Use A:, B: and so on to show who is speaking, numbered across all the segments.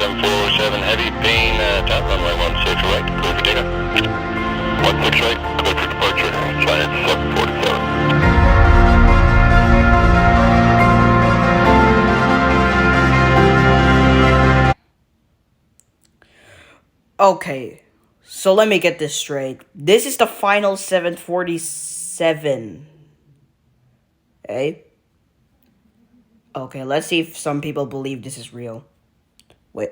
A: 7407 Heavy, Payne, top runway 16 right, clear for takeoff. 16 right, clear for departure, flight 747.
B: Okay, so let me get this straight. This is the final 747. Okay? Okay, let's see if some people believe this is real. Wait.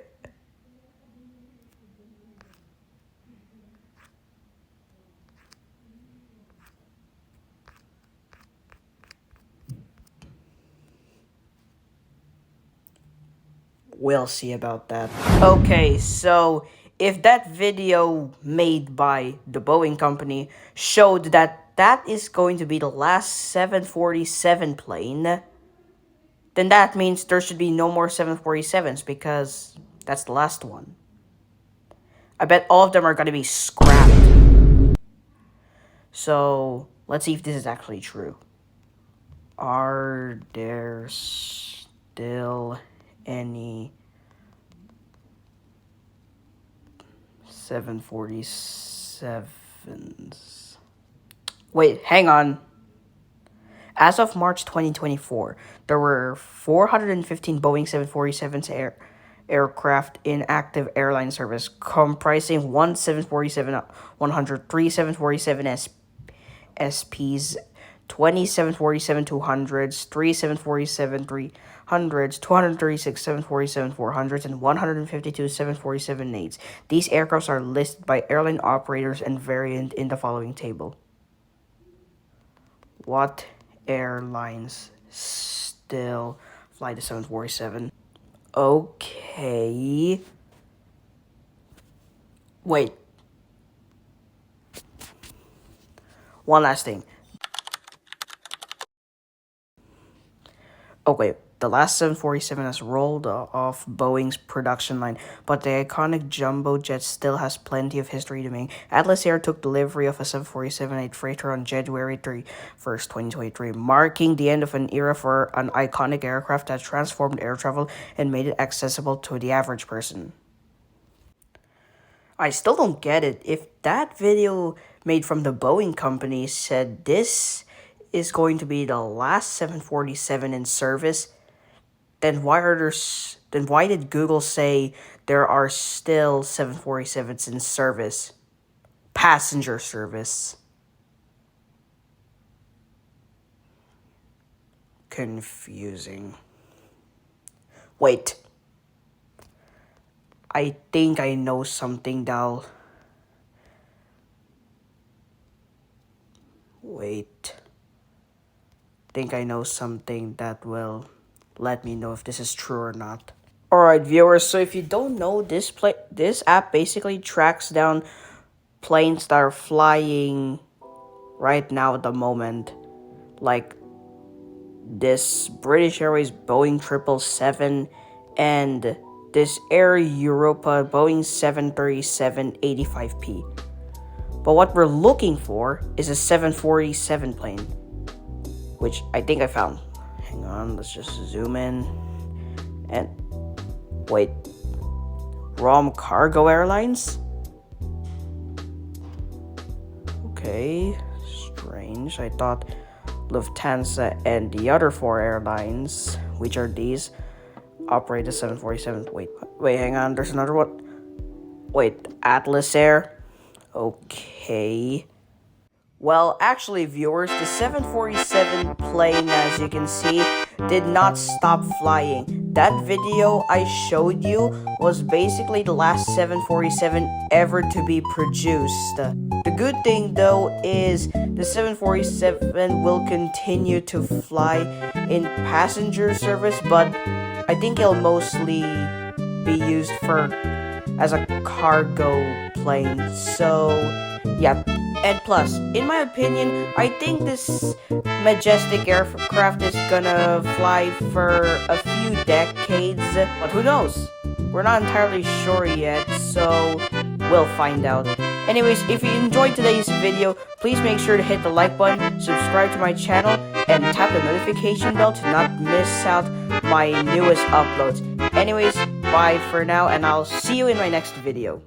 B: We'll see about that. Okay, so if that video made by the Boeing company showed that that is going to be the last 747 plane, then that means there should be no more 747s because that's the last one. I bet all of them are going to be scrapped. So, let's see if this is actually true. Are there still any 747s? Wait, hang on. As of March 2024, there were 415 Boeing 747s aircraft in active airline service, comprising one 747-100, three 747 SPs, 20 747-200s, three 747-300s, 236 747-400s, and 152 747-8s. These aircrafts are listed by airline operators and variant in the following table. What airlines still fly the 747? Okay. Wait. One last thing. Okay, the last 747 has rolled off Boeing's production line, but the iconic jumbo jet still has plenty of history to make. Atlas Air took delivery of a 747-8 freighter on January 31st, 2023, marking the end of an era for an iconic aircraft that transformed air travel and made it accessible to the average person. I still don't get it. If that video made from the Boeing company said this is going to be the last 747 in service, then why did Google say there are still 747s in service? Passenger service. Confusing. Wait. I think I know something that'll... Wait. Think I know something that will let me know if this is true or not. Alright, viewers, so if you don't know, this app basically tracks down planes that are flying right now at the moment. Like this British Airways Boeing 777 and this Air Europa Boeing 737-85P. But what we're looking for is a 747 plane, which I think I found. Hang on, let's just zoom in. And wait, ROM Cargo Airlines? Okay, strange. I thought Lufthansa and the other four airlines, which are these, operate the 747. Wait, hang on, there's another one. Wait, Atlas Air? Okay. Well, actually, viewers, the 747 plane, as you can see, did not stop flying. That video I showed you was basically the last 747 ever to be produced. The good thing, though, is the 747 will continue to fly in passenger service, but I think it'll mostly be used as a cargo plane. So, yeah. And plus, in my opinion, I think this majestic aircraft is gonna fly for a few decades, but who knows? We're not entirely sure yet, so we'll find out. Anyways, if you enjoyed today's video, please make sure to hit the like button, subscribe to my channel, and tap the notification bell to not miss out my newest uploads. Anyways, bye for now, and I'll see you in my next video.